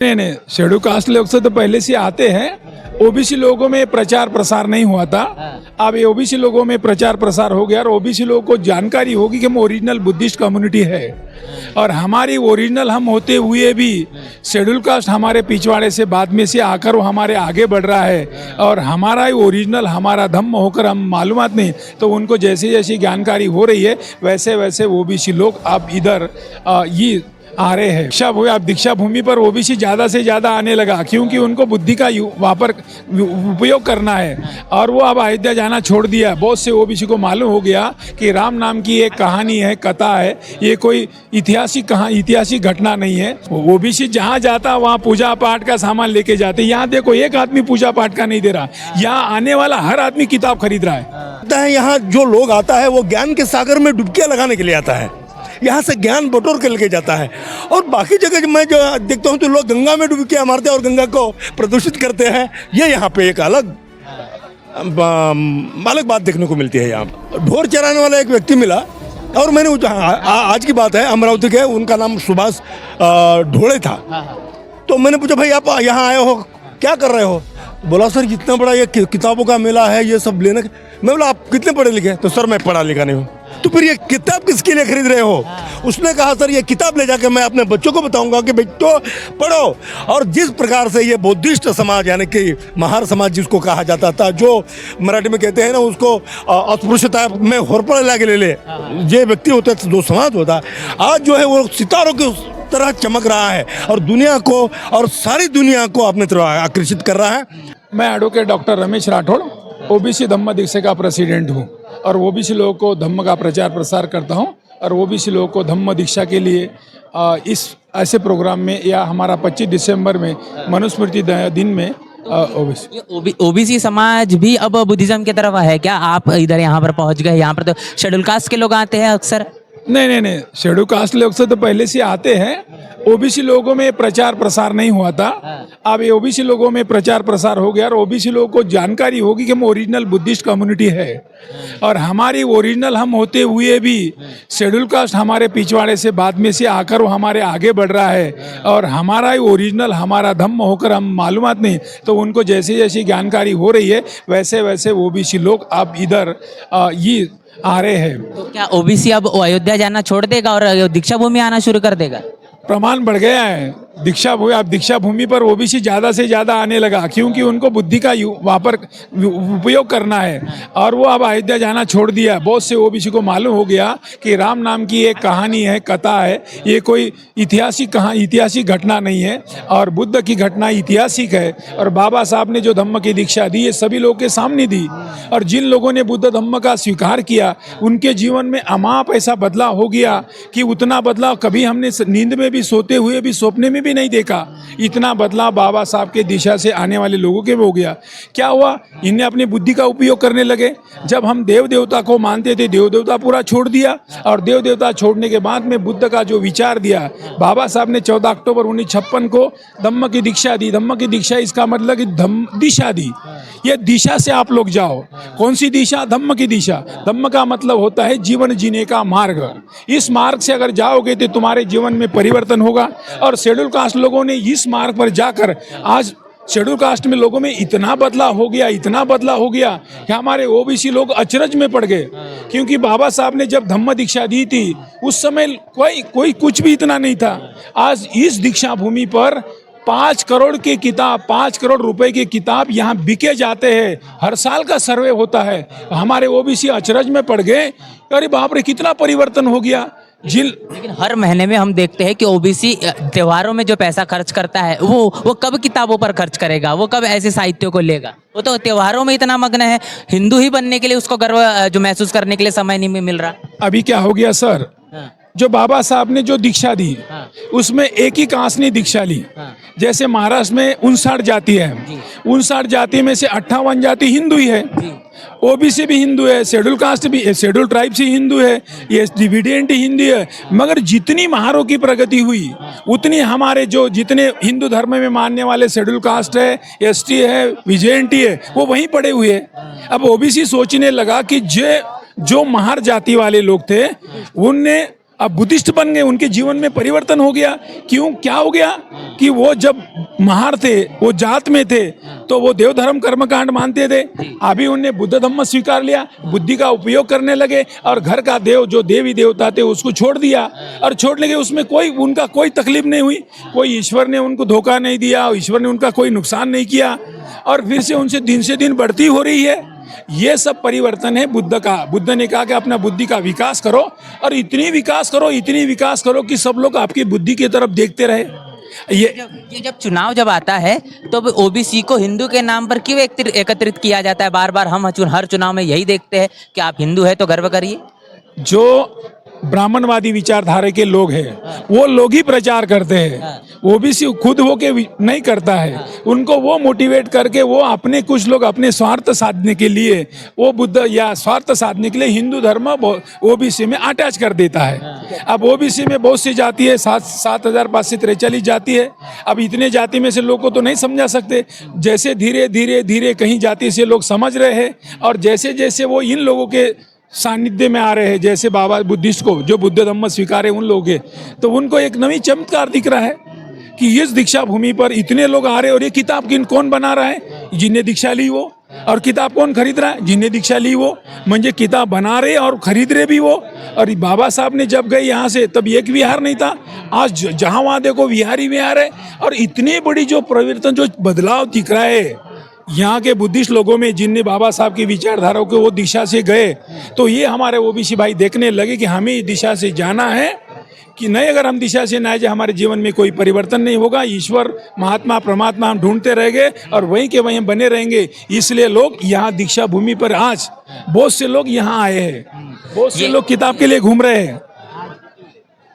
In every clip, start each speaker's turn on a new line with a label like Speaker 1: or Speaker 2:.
Speaker 1: नहीं, schedule caste लोग से तो पहले से आते हैं। ओबीसी लोगों में प्रचार प्रसार नहीं हुआ था। अब ये ओबीसी लोगों में प्रचार प्रसार हो गया और ओबीसी लोगों को जानकारी होगी कि हम ओरिजिनल बुद्धिस्ट कम्युनिटी है और हमारी ओरिजिनल हम होते हुए भी शेड्यूल कास्ट हमारे पिछवाड़े से बाद में से आकर वो हमारे आगे बढ़ रहा है और हमारा ही ओरिजिनल हमारा धम्म होकर हम मालूमात नहीं, तो उनको जैसे जैसी जानकारी हो रही है वैसे वैसे ओबीसी लोग अब इधर ये आ रहे हैं। दीक्षा भूमि, अब दीक्षा भूमि पर ओबीसी ज़्यादा से ज़्यादा आने लगा क्योंकि उनको बुद्धि का वहाँ पर उपयोग करना है और वो अब अयोध्या जाना छोड़ दिया। बहुत से ओबीसी को मालूम हो गया कि राम नाम की एक कहानी है, कथा है, ये कोई ऐतिहासिक घटना नहीं है। ओबीसी जहाँ जाता वहाँ पूजा पाठ का सामान लेके जाते। यहाँ देखो एक आदमी पूजा पाठ का नहीं दे रहा, यहाँ आने वाला हर आदमी किताब खरीद रहा है।
Speaker 2: यहाँ जो लोग आता है वो ज्ञान के सागर में डुबकियाँ लगाने के लिए आता है, यहाँ से ज्ञान बटोर के लेके जाता है। और बाकी जगह मैं जो देखता हूँ तो लोग गंगा में डुबकियाँ मारते हैं और गंगा को प्रदूषित करते हैं। ये यहाँ पे एक अलग बात देखने को मिलती है। यहाँ ढोर चराने वाला एक व्यक्ति मिला और मैंने आज की बात है, अमरावती के, उनका नाम सुभाष ढोले था। तो मैंने पूछा भाई आप यहाँ आए हो क्या कर रहे हो? बोला सर इतना बड़ा ये किताबों का मेला है, ये सब लेने। मैं बोला आप कितने पढ़े लिखे? तो सर मैं पढ़ा लिखा नहीं हूँ। तो फिर ये किताब किसके लिए खरीद रहे हो? उसने कहा सर ये किताब ले जाकर मैं अपने बच्चों को बताऊंगा कि बेटो पढ़ो। और जिस प्रकार से ये बौद्धिस्ट समाज यानी कि महार समाज जिसको कहा जाता था, जो मराठी में कहते हैं ना उसको अस्पृश्यता में होरपड़ लाके ले ले, ये व्यक्ति होता है जो समाज होता है, आज जो है वो सितारों की तरह चमक रहा है और दुनिया को और सारी दुनिया को अपने तरफ आकर्षित कर रहा है।
Speaker 1: मैं advocate doctor Ramesh Rathod OBC Dhamma Diksha का प्रेसिडेंट हूँ और ओबीसी लोगों को धम्म का प्रचार प्रसार करता हूँ और ओबीसी लोगों को धम्म दीक्षा के लिए इस ऐसे प्रोग्राम में या हमारा 25 दिसंबर में मनुस्मृति दिन में
Speaker 3: ओबीसी समाज भी अब बुद्धिज्म की तरफ है क्या? आप इधर यहाँ पर पहुँच गए, यहाँ पर तो शेड्यूल कास्ट के लोग आते हैं अक्सर।
Speaker 1: नहीं, शेड्यूल कास्ट लोग से तो पहले से आते हैं। ओबीसी लोगों में प्रचार प्रसार नहीं हुआ था। अब ये ओबीसी लोगों में प्रचार प्रसार हो गया और ओबीसी लोगों को जानकारी होगी कि हम ओरिजिनल बुद्धिस्ट कम्युनिटी है और हमारी ओरिजिनल हम होते हुए भी शेड्यूल कास्ट हमारे पिछवाड़े से बाद में से आकर वो हमारे आगे बढ़ रहा है और हमारा ही ओरिजिनल हमारा धम्म होकर हम मालूमात नहीं, तो उनको जैसे जैसी जानकारी हो रही है वैसे वैसे ओबीसी लोग अब इधर ये आ रहे हैं।
Speaker 3: तो क्या ओबीसी अब अयोध्या जाना छोड़ देगा और दीक्षा भूमि आना शुरू कर देगा?
Speaker 1: प्रमाण बढ़ गया है। दीक्षा भूमि, अब दीक्षा भूमि पर ओबीसी ज़्यादा से ज़्यादा आने लगा क्योंकि उनको बुद्धि का वहाँ पर उपयोग करना है और वो अब अयोध्या जाना छोड़ दिया। बहुत से ओबीसी को मालूम हो गया कि राम नाम की एक कहानी है, कथा है, ये कोई ऐतिहासिक घटना नहीं है और बुद्ध की घटना ऐतिहासिक है और बाबा साहब ने जो धम्म की दीक्षा दी ये सभी लोगों के सामने दी और जिन लोगों ने बुद्ध धम्म का स्वीकार किया उनके जीवन में अमाप ऐसा बदलाव हो गया कि उतना बदलाव कभी हमने नींद में भी, सोते हुए भी, सपने में भी नहीं देखा। इतना बदलाव बाबा साहब के दिशा से आने वाले लोगों के में हो गया। क्या हुआ? इन्हें अपनी बुद्धि का उपयोग करने लगे। जब हम देव देवता को मानते थे, देव देवता पूरा छोड़ दिया और देव देवता छोड़ने के बाद में बुद्ध का जो विचार दिया, बाबा साहब ने 14 अक्टूबर 1956 को धम्म की दीक्षा दी। धम्म की दीक्षा इसका मतलब कि दिशा दी। ये दिशा से आप लोग जाओ। कौन सी दिशा? धम्म की दिशा। धम्म का मतलब होता है जीवन जीने का मार्ग। इस मार्ग से अगर जाओगे तो तुम्हारे जीवन में परिवर्तन होगा और शेड्यूल कास्ट लोगों ने इस मार्ग पर जाकर आज शेड्यूल कास्ट में लोगों में इतना बदलाव हो गया कि हमारे ओबीसी लोग अचरज में पड़ गए क्योंकि बाबा साहब ने जब धम्म दीक्षा दी थी उस समय कोई कुछ भी इतना नहीं था। आज इस दीक्षा भूमि पर 5 करोड़ की किताब, 5 करोड़ रुपए की किताब यहाँ बिके जाते हैं। हर साल का सर्वे होता है। हमारे ओबीसी अचरज में पड़ गए, अरे बाप रे कितना परिवर्तन हो गया।
Speaker 3: लेकिन हर महीने में हम देखते हैं कि ओबीसी त्योहारों में जो पैसा खर्च करता है वो कब किताबों पर खर्च करेगा, वो कब ऐसे साहित्य को लेगा? वो तो त्योहारों में इतना मग्न है, हिंदू ही बनने के लिए उसको गर्व जो महसूस करने के लिए समय नहीं मिल रहा।
Speaker 1: अभी क्या हो गया सर, जो बाबा साहब ने जो दीक्षा दी उसमें एक ही कांस ने दीक्षा ली। जैसे महाराष्ट्र में 59 जाति है, 59 जाति में से 58 जाति हिंदू ही है, ओबीसी भी हिंदू है, शेड्यूल कास्ट भी, शेड्यूल ट्राइब से हिंदू है, ये डिविडेंट हिंदी है। मगर जितनी महारों की प्रगति हुई उतनी हमारे जो जितने हिंदू धर्म में मानने वाले शेड्यूल कास्ट है, एसटी है, विजेएनटी है, वो वहीं पड़े हुए हैं। अब ओबीसी सोचने लगा कि जो महार जाति वाले लोग थे उनने अब बुद्धिस्ट बन गए, उनके जीवन में परिवर्तन हो गया। क्यों, क्या हो गया कि वो जब महार थे, वो जात में थे, तो वो देव धर्म कर्मकांड मानते थे। अभी उन्हें बुद्ध धम्म स्वीकार लिया, बुद्धि का उपयोग करने लगे और घर का देव जो देवी देवता थे उसको छोड़ दिया। और छोड़ने के उसमें उनका कोई तकलीफ नहीं हुई, कोई ईश्वर ने उनको धोखा नहीं दिया, ईश्वर ने उनका कोई नुकसान नहीं किया, और फिर से दिन बढ़ती हो रही है। ये सब परिवर्तन है बुद्ध का। बुद्ध ने कहा कि अपना बुद्धि का विकास करो, और इतनी विकास करो कि सब लोग आपकी बुद्धि की तरफ देखते रहे।
Speaker 3: ये जब चुनाव जब आता है तो ओबीसी को हिंदू के नाम पर क्यों एकत्रित किया जाता है? बार बार हम हर चुनाव में यही देखते हैं कि आप हिंदू है तो गर्व करिए।
Speaker 1: जो ब्राह्मणवादी विचारधारा के लोग हैं वो लोग ही प्रचार करते हैं, ओबीसी खुद होके नहीं करता है। उनको वो मोटिवेट करके वो अपने कुछ लोग अपने स्वार्थ साधने के लिए वो बुद्ध या स्वार्थ साधने के लिए हिंदू धर्म ओबीसी में अटैच कर देता है। अब ओबीसी में बहुत सी जाति है, 7,543 जाति है। अब इतने जाति में से लोग को तो नहीं समझा सकते। जैसे धीरे धीरे कहीं जाति से लोग समझ रहे हैं, और जैसे जैसे वो इन लोगों के सानिध्य में आ रहे हैं, जैसे बाबा बुद्धिस्ट को जो बुद्ध धम्म स्वीकार है उन लोगों के, तो उनको एक नवी चमत्कार दिख रहा है कि इस दीक्षा भूमि पर इतने लोग आ रहे हैं। और ये किताब कौन बना रहा है? जिन्हें दीक्षा ली वो। और किताब कौन खरीद रहा है? जिन्हें दीक्षा ली वो। म्हणजे किताब बना रहे और खरीद रहे भी वो। और बाबा साहब ने जब गए यहाँ से तब एक विहार नहीं था, आज जहाँ वहाँ देखो विहारी विहार है। और इतनी बड़ी जो परिवर्तन, जो बदलाव दिख रहा है यहाँ के बुद्धिस्ट लोगों में, जिनने बाबा साहब की विचारधाराओं के वो दिशा से गए, तो ये हमारे ओबीसी भाई देखने लगे कि हमें इस दिशा से जाना है कि नहीं। अगर हम दिशा से ना जाए हमारे जीवन में कोई परिवर्तन नहीं होगा। ईश्वर महात्मा परमात्मा हम ढूंढते रहेंगे और वहीं के वहीं बने रहेंगे। इसलिए लोग यहाँ दीक्षा भूमि पर आज बहुत से लोग यहाँ आए हैं, बहुत से लोग किताब के लिए घूम रहे हैं।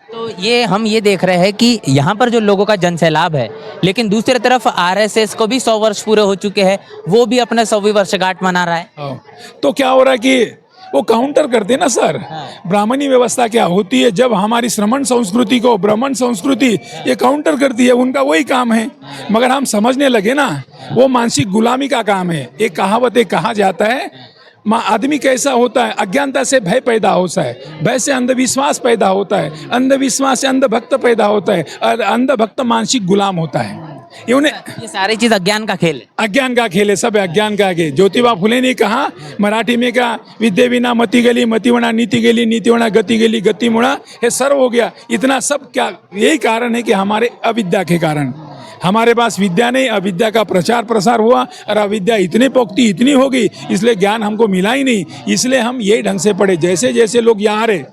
Speaker 3: तो हम ये देख रहे हैं कि यहाँ पर जो लोगों का जन सैलाब है, लेकिन दूसरी तरफ आरएसएस को भी 100 वर्ष पूरे हो चुके हैं, वो भी अपना 100वीं वर्षगांठ मना रहा है।
Speaker 1: तो क्या हो रहा है कि वो काउंटर करते हैं ना सर। ब्राह्मणी व्यवस्था क्या होती है, जब हमारी श्रमण संस्कृति को ब्राह्मण संस्कृति ये काउंटर करती है, उनका वही काम है। मगर हम समझने लगे ना, वो मानसिक गुलामी का काम है। एक कहावत कहा जाता है, आदमी कैसा होता है, अज्ञानता से भय पैदा होता है, भय से अंधविश्वास पैदा होता है, अंधविश्वास से अंधभक्त पैदा होता है, और अंधभक्त मानसिक गुलाम होता है।
Speaker 3: ये सारी चीज अज्ञान का खेल है।
Speaker 1: अज्ञान का खेल है, सब अज्ञान का खेल। ज्योतिबा फुले ने कहा मराठी में, का विद्ये विना मति गली, मति वणा नीति गली, नीति वणा गति गली, गति मुणा ये सर्व हो गया। इतना सब क्या, यही कारण है कि हमारे अविद्या के कारण हमारे पास विद्या नहीं, अविद्या का प्रचार प्रसार हुआ और अविद्या इतनी पोखती इतनी हो गई, इसलिए ज्ञान हमको मिला ही नहीं। इसलिए हम यही ढंग से पढ़े। जैसे जैसे लोग यहाँ आ रहे,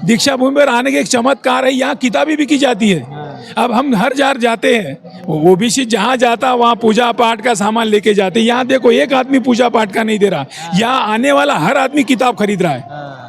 Speaker 1: दीक्षा भूमि पर आने के एक चमत्कार है, यहाँ किताबें बिकी जाती है। अब हम हर जार जाते हैं, वो भी जहाँ जाता वहाँ पूजा पाठ का सामान लेके जाते। यहाँ देखो एक आदमी पूजा पाठ का नहीं दे रहा, यहाँ आने वाला हर आदमी किताब खरीद रहा है,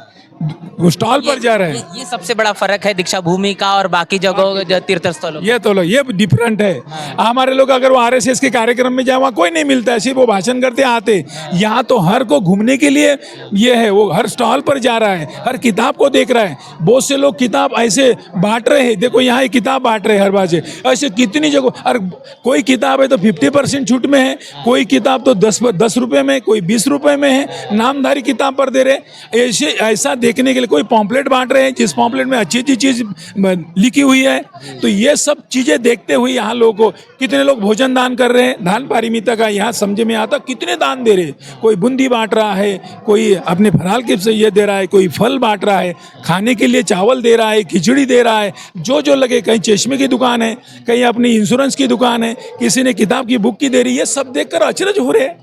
Speaker 1: स्टॉल पर जा रहे हैं।
Speaker 3: ये सबसे बड़ा फर्क है दीक्षा भूमि का और बाकी जगहों जो तीर्थ स्थलों।
Speaker 1: ये डिफरेंट है। हमारे लोग अगर वो आरएसएस के कार्यक्रम में जाए वहाँ कोई नहीं मिलता है, सिर्फ वो भाषण करते आते। यहाँ तो हर को घूमने के लिए ये है, वो हर स्टॉल पर जा रहा है, हर किताब को देख रहा है। बहुत से लोग किताब ऐसे बांट रहे हैं, देखो यहाँ एक किताब बांट रहे हैं हर बार से। ऐसे कितनी जगह, और कोई किताब है तो 50% छूट में है, कोई किताब तो 10 रुपये में, कोई 20 रुपये में है, नामधारी किताब पर दे रहे। ऐसा देखने के लिए कोई पॉम्पलेट बांट रहे हैं, जिस पॉम्पलेट में अच्छी अच्छी चीज लिखी हुई है। तो ये सब चीजें देखते हुए यहाँ लोगों को, कितने लोग भोजन दान कर रहे हैं, दान पारिमिता का यहाँ समझ में आता, कितने दान दे रहे हैं। कोई बूंदी बांट रहा है, कोई अपने फराल के से ये दे रहा है, कोई फल बांट रहा है, खाने के लिए चावल दे रहा है, खिचड़ी दे रहा है, जो लगे। कहीं चश्मे की दुकान है, कहीं अपनी इंश्योरेंस की दुकान है, किसी ने किताब की बुक की दे रही है। सब देखकर अचरज हो रहे हैं,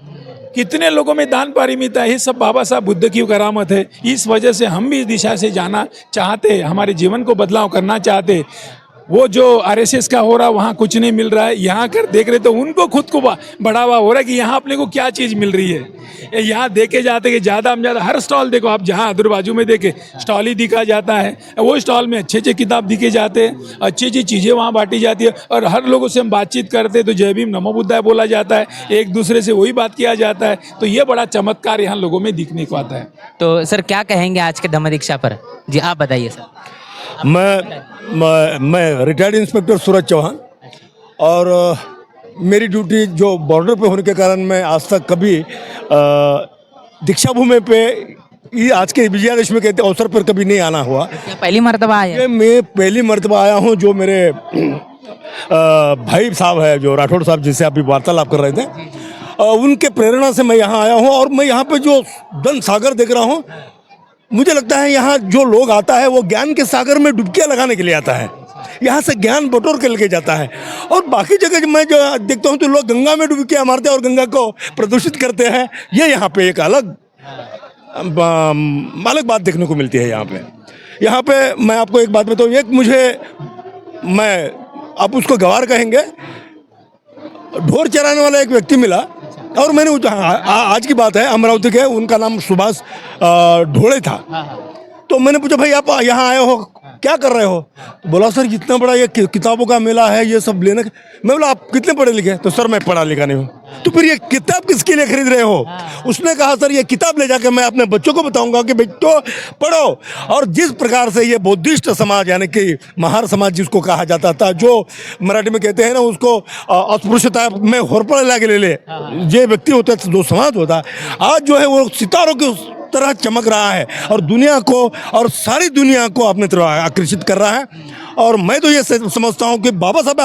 Speaker 1: कितने लोगों में दान पारिमिता है। सब बाबा साहब बुद्ध की करामत है। इस वजह से हम भी इस दिशा से जाना चाहते, हमारे जीवन को बदलाव करना चाहते। वो जो आरएसएस का हो रहा वहाँ कुछ नहीं मिल रहा है, यहाँ कर देख रहे तो उनको खुद को बढ़ावा हो रहा है कि यहाँ अपने को क्या चीज़ मिल रही है। यहाँ देखे जाते कि ज़्यादा हम ज़्यादा, हर स्टॉल देखो आप, जहाँ अदर बाजू में देखे स्टॉल ही दिखा जाता है। वो स्टॉल में अच्छे अच्छे किताब दिखे जाते हैं, अच्छी अच्छी चीज़ें वहाँ बांटी जाती है। और हर लोगों से हम बातचीत करते तो जय भीम नमो बुद्धाय बोला जाता है, एक दूसरे से वही बात किया जाता है। तो ये बड़ा चमत्कार यहाँ लोगों में दिखने को आता है।
Speaker 3: तो सर क्या कहेंगे आज के धम्म दीक्षा पर? जी आप बताइए सर।
Speaker 2: मैं रिटायर्ड इंस्पेक्टर सूरज चौहान, और मेरी ड्यूटी जो बॉर्डर पे होने के कारण मैं आज तक कभी दीक्षा भूमि पे ये आज के विजयादशमी के अवसर पर कभी नहीं आना हुआ।
Speaker 3: क्या पहली मर्तबा आए हैं?
Speaker 2: ये मैं पहली मर्तबा आया हूँ। जो मेरे भाई साहब है, जो राठौड़ साहब जिससे अभी वार्तालाप कर रहे थे, उनके प्रेरणा से मैं यहाँ आया हूँ। और मैं यहाँ पे जो धन सागर देख रहा हूँ, मुझे लगता है यहाँ जो लोग आता है वो ज्ञान के सागर में डुबकियाँ लगाने के लिए आता है, यहाँ से ज्ञान बटोर के लेके जाता है। और बाकी जगह मैं जो देखता हूँ तो लोग गंगा में डुबकियाँ मारते हैं और गंगा को प्रदूषित करते हैं। ये यहाँ पे एक अलग बात देखने को मिलती है। यहाँ पे मैं आपको एक बात बताऊँ, एक मैं आप उसको गवार कहेंगे, ढोर चराने वाला एक व्यक्ति मिला। और मैंने आज की बात है, अमरावती के, उनका नाम सुभाष ढोले था। तो मैंने पूछा भाई आप यहाँ आए हो, क्या कर रहे हो? तो बोला सर इतना बड़ा ये किताबों का मेला है, ये सब लेने। मैं बोला आप कितने पढ़े लिखे? तो सर मैं पढ़ा लिखा नहीं हूँ। तो फिर ये किताब किसके लिए खरीद रहे हो? उसने कहा सर ये किताब ले जाकर मैं अपने बच्चों को बताऊंगा कि बच्चों पढ़ो। और जिस प्रकार से ये बौद्धिस्ट समाज, यानी कि महार समाज जिसको कहा जाता था, जो मराठी में कहते हैं ना उसको अस्पृश्यता में होरपड़ा लाके ले ले, ये व्यक्ति होता है, जो समाज होता है, आज जो है वो सितारों के तरह चमक रहा है और दुनिया को और सारी दुनिया को अपनी तरफ आकर्षित कर रहा है। और मैं तो ये समझता हूँ कि बाबा साहब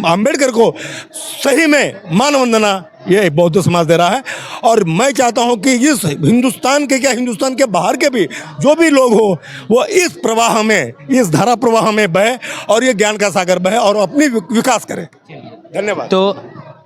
Speaker 2: आम्बेडकर को सही में मान वंदना ये बौद्ध समाज दे रहा है। और मैं चाहता हूँ कि इस हिंदुस्तान के, क्या हिंदुस्तान के बाहर के भी जो भी लोग हो, वो इस प्रवाह में, इस धारा प्रवाह में बहे और ये ज्ञान का सागर बहे और अपनी विकास करे। धन्यवाद।
Speaker 3: तो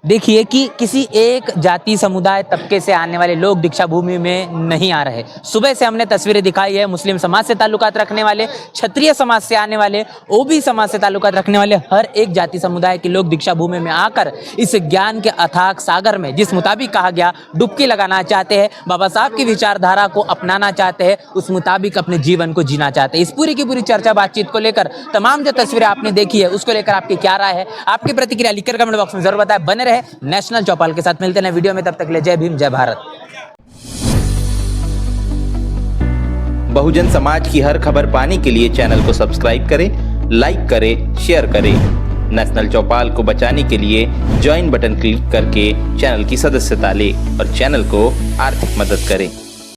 Speaker 3: देखिए कि किसी एक जाति समुदाय तबके से आने वाले लोग दीक्षा भूमि में नहीं आ रहे। सुबह से हमने तस्वीरें दिखाई है, मुस्लिम समाज से ताल्लुकात रखने वाले, क्षत्रिय समाज से आने वाले, ओबी समाज से ताल्लुकात रखने वाले, हर एक जाति समुदाय के लोग दीक्षा भूमि में आकर इस ज्ञान के अथाक सागर में, जिस मुताबिक कहा गया, डुबकी लगाना चाहते हैं, बाबा साहब की विचारधारा को अपनाना चाहते हैं, उस मुताबिक अपने जीवन को जीना चाहते हैं। इस पूरी की पूरी चर्चा बातचीत को लेकर तमाम जो तस्वीरें आपने देखी है उसको लेकर आपकी क्या राय है, आपकी प्रतिक्रिया लिखकर कमेंट बॉक्स में जरूर बताएं। बने रहे नेशनल चौपाल के साथ। मिलते हैं वीडियो में, तब तक के लिए जय भीम जय भारत।
Speaker 4: बहुजन समाज की हर खबर पाने के लिए चैनल को सब्सक्राइब करें, लाइक करें, शेयर करें। नेशनल चौपाल को बचाने के लिए ज्वाइन बटन क्लिक करके चैनल की सदस्यता लें और चैनल को आर्थिक मदद करें।